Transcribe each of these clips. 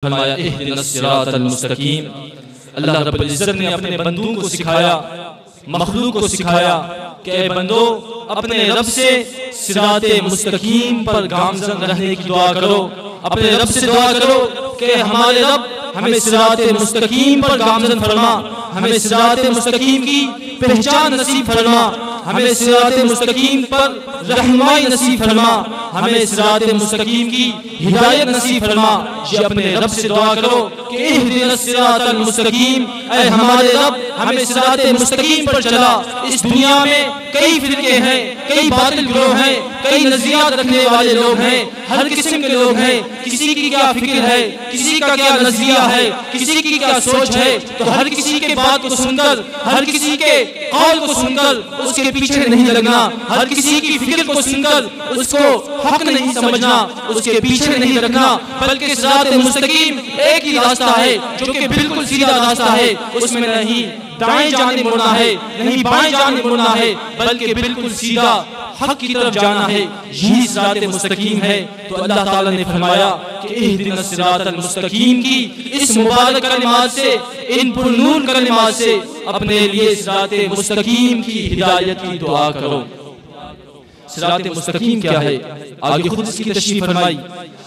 फरमाया इहदिनस सिरातल मुस्तकीम। अल्लाह रब्बुल इज्जत ने अपने बंदों को सिखाया, मखलूक को सिखाया कि ऐ बंदो अपने रब से सिराते मुस्तकीम पर गामजन रहने की दुआ करो। अपने रब से दुआ करो कि हमारे रब हमें सिराते मुस्तकीम पर गामजन फरमा, हमें सिराते मुस्तकीम की पहचान नसीब फरमा, हमें सिराते मुस्तकीम पर रहनुमाई नसीब फरमा, हमें सिराते मुस्तकीम की हिदायत नसीब फरमा। ये अपने रब से दुआ करो कि इहदिनस सिरातल मुस्तकीम, ऐ हमारे रब हमें सिराते मुस्तकीम पर चला। इस दुनिया में कई फिरके हैं, कई बातिल गिरोह हैं, कई नज़रियात रखने वाले लोग हैं, हर किस्म के लोग हैं। किसी की क्या फिक्र है, किसी का क्या नजरिया है, किसी की क्या सोच है, तो हर किसी के बात को सुनकर, हर किसी के कौल को सुनकर उसके पीछे नहीं लगना, हर किसी की फिक्र को सुनकर उसको हक नहीं समझना, उसके पीछे नहीं रखना, बल्कि सिराते मुस्तकीम एक ही रास्ता है जो कि बिल्कुल सीधा रास्ता है। उसमें नहीं दाएं जाने मुड़ना है, नहीं बाएं जाने मुड़ना है, बल्कि बिल्कुल सीधा हक की तरफ जाना है। यही सिराते मुस्तकीम है। तो अल्लाह ताला ने फरमाया कि इहदिनस सिरातल मुस्तकीम की इस मुबारक कलिमात से, इन पुरनूर कलिमात से अपने लिए सिराते मुस्तकीम की हिदायत की दुआ करो। सिराते मुस्तकीम क्या है? आगे खुद इसकी तशरीह फरमाई,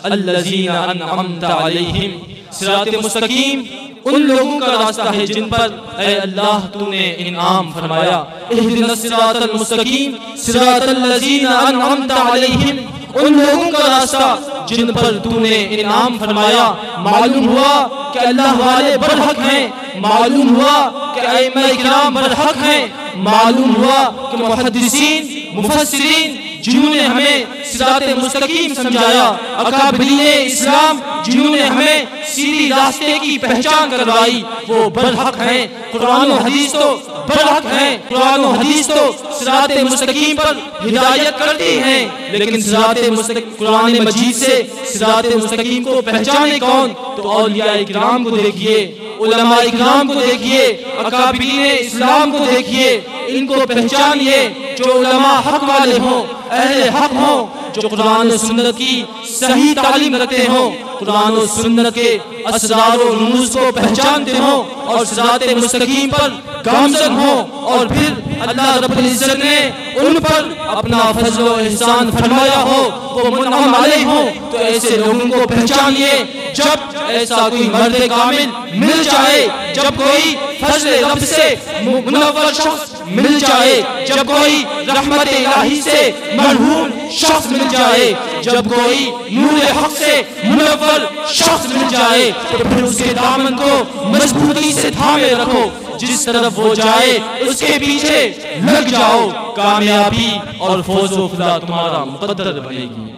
अल्लज़ीना अनअमता अलैहिम। सिराते मुस्तकीम उन लोगों का रास्ता है जिन पर ऐ अल्लाह तूने इनाम फरमाया। इहदिनस सिरातल मुस्तकीम सिरातल लज़ीना अनअमता अलैहिम, उन लोगों का रास्ता जिन पर तूने इनाम फरमाया। मालूम हुआ कि अल्लाह वाले बरहक हैं, मालूम हुआ कि अइम्मा किराम बरहक हैं, मालूम हुआ कि मुहद्दिसीन मुफस्सिरीन जिन्होंने हमें सिराते मुस्तकीम समझाया, अकाबिरीने इस्लाम जिन्होंने हमें सीधी रास्ते की पहचान करवाई, वो बरहक हैं। कुरान और हदीस तो बरहक हैं, कुरान और हदीस तो सिराते मुस्तकीम पर हिदायत करती हैं, लेकिन सिराते मुस्तकीम कुरान मजीद से सिराते मुस्तकीम को पहचाने कौन? तो औलियाए किराम को देखिए, उलमाए किराम को देखिए, अकाबिरीने इस्लाम को देखिए, इनको पहचानिए जो उलमा हक वाले हों, अहले हक हों, जो कुरान और सुन्नत की सही तालीम रखते हों, कुरान और सुन्नत के असरार और रुमूज़ को पहचानते हों और सिराते मुस्तकीम पर गामजन हों, और फिर अल्लाह रब्बुल इज्जत ने उन पर अपना फज़ल और एहसान फरमाया हो, वो मुनअम अलैहि हो। तो ऐसे लोगों को पहचानिए। जब ऐसा कोई मर्द कामिल मिल जाए, जब कोई फज़ल रब से मुनव्वर शख्स मिल जाए, जब कोई रहमत इलाही से मरहूम शख्स मिल जाए, जब कोई नूर हक से मुनव्वर शख्स मिल जाए, तो फिर उसके दामन को मजबूती से थामे रखो। जिस तरफ वो जाए उसके पीछे लग जाओ। कामयाबी और फौज़ो फ़िज़ा तुम्हारा मुक़द्दर बनेगी।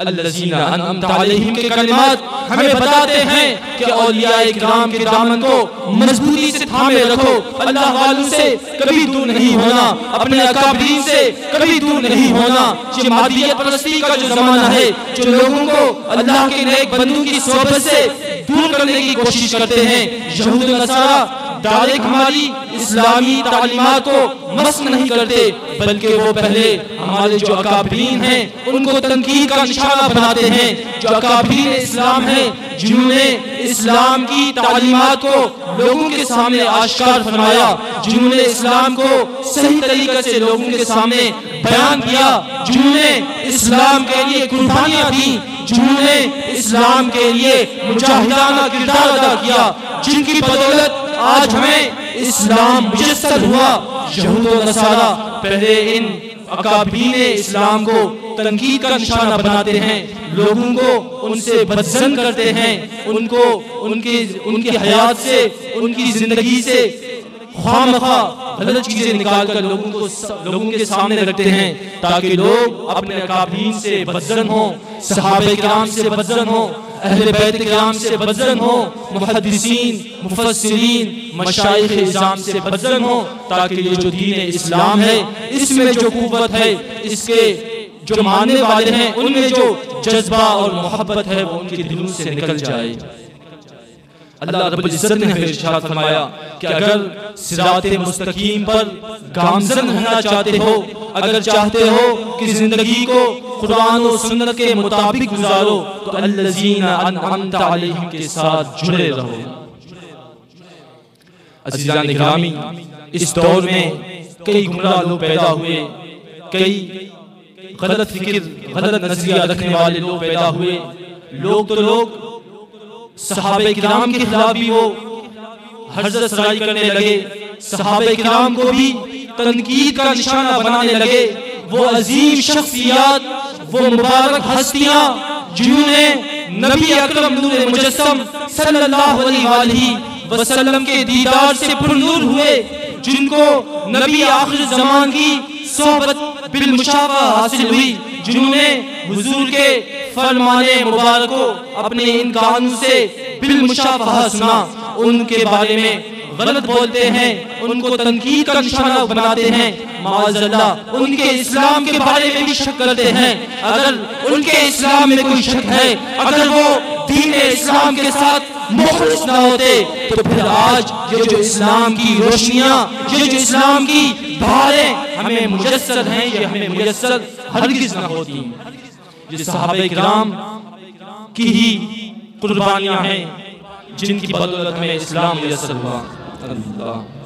अल्लज़ीना अनअमता अलैहिम के कलिमात हमें बताते हैं कि औलियाए किराम के दामन को मजबूती से थामे रखो। अल्लाह वालों से कभी दूर नहीं होना, अपने अकाबरीन से कभी दूर नहीं होना। ये मादियत परस्ती का जो जमाना है, जो लोगों को अल्लाह के नेक बंदों की सोहबत से दूर करने की कोशिश करते हैं, यहूद नसारा डायरेक्ट हमारी इस्लामी तालीमात को मस्क नहीं करते, बल्कि वो पहले हमारे जो अकाबरीन हैं उनको तनकीद का निशाना बनाते हैं। जो अकाबरीन इस्लाम हैं, जिन्होंने इस्लाम की तालीमात को लोगों के सामने आश्कार फरमाया, जिन्होंने इस्लाम को सही तरीके से लोगों के सामने बयान किया, जिन्होंने इस्लाम के लिए कुर्बानियां दी, जिन्होंने इस्लाम के लिए मुजाहिदाना किरदार अदा किया, जिनकी बदौलत आज हमें इस्लाम मुयस्सर हुआ। यहूद और नसारा पहले इन अकाबरीन इस्लाम को तनकीद का निशाना बनाते हैं, लोगों को उनसे बदज़न करते हैं, उनको उनकी हयात से, उनकी जिंदगी से ख़ामख़ा गलत चीजें निकालकर लोगों के सामने रखते हैं, ताकि लोग अपने अकाबरीन से बदज़न हो, सहाबे किराम से बदज़न हो, अहले बैत किराम से बदज़न हो, मुहद्दिसीन मुफस्सिरीन मशाइख इज़ाम से बदज़न हो, ताकि ये जो दीन इस्लाम है, इसमें जो कुव्वत है, इसके जो मानने वाले हैं, उनमें जो जज्बा और मोहब्बत है, वो उनके दिलों से निकल जाए। अल्लाह रब्बुल इज्जत ने हमें इरशाद फरमाया कि अगर सिराते मुस्तकीम पर गामजन रहना चाहते हो, अगर चाहते हो कि जिंदगी को कुरान और सुन्नत के मुताबिक गुजारो तो अल्लज़ीना अनअमता अलैहिम के साथ जुड़े रहो। अज़ीज़ान गिरामी, इस दौर में कई गुमराह लोग पैदा हुए, कई गलत फिक्र गलत नजरिया रखने वाले लोग पैदा हुए। लोग सहाबे किराम के खिलाफ भी वो हर्ज़त सराई करने लगे, सहाबे किराम को भी तनकीद का निशाना बनाने लगे। वो अजीम शख्सियत, वो मुबारक हस्तियां जिन्होंने नबी अकरम नूर मुजस्सम सल्लल्लाहु अलैहि वसल्लम के दीदार से पुरनूर हुए, जिनको नबी आखिर ज़मान की सोहबत बिल मुशाफा हासिल हुई, जिन्होंने हुजूर के फरमाने मुबारक को अपने इन कानों से बिल मुशाफा सुना, उनके बारे में गलत बोलते हैं, उनको तनकीद का निशाना बनाते हैं, माअज़ल्लाह उनके इस्लाम के बारे में भी शक करते हैं। अगर उनके इस्लाम में कोई शक है, अगर वो दीन इस्लाम के साथ मुखलिस ना होते तो फिर आज ये जो इस्लाम की रोशनियां, ये जो इस्लाम की बहारें हमें मुयस्सर हैं, ये हमें मुयस्सर हरगिज़ ना होती। ये सहाबे किराम की ही कुर्बानियां हैं जिनकी बदौलत में इस्लाम मुयस्सर हुआ। अल्लाह।